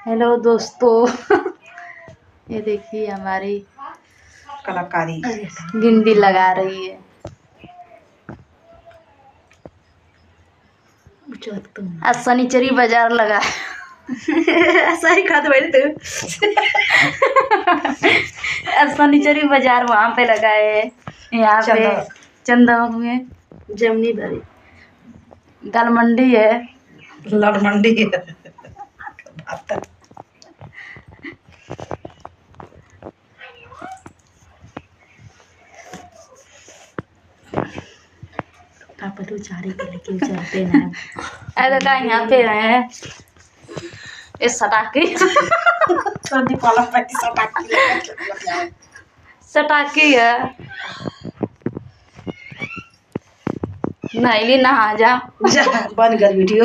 Hello दोस्तों। ये देखिए हमारी कलाकारी गिंडी लगा रही है। आज शनिचरी बाजार लगा ऐसा ही खाते बैठे थे। आज शनिचरी बाजार वहाँ पे लगा है, यहाँ पे चंदौक में जमनी दरी दाल मंडी है, लड़ मंडी है। पापा तो चारे पे लेके चलते ना। अरे का यहाँ पे है इस सटाके सटाके है। नहाइली नहा जा बन गई वीडियो।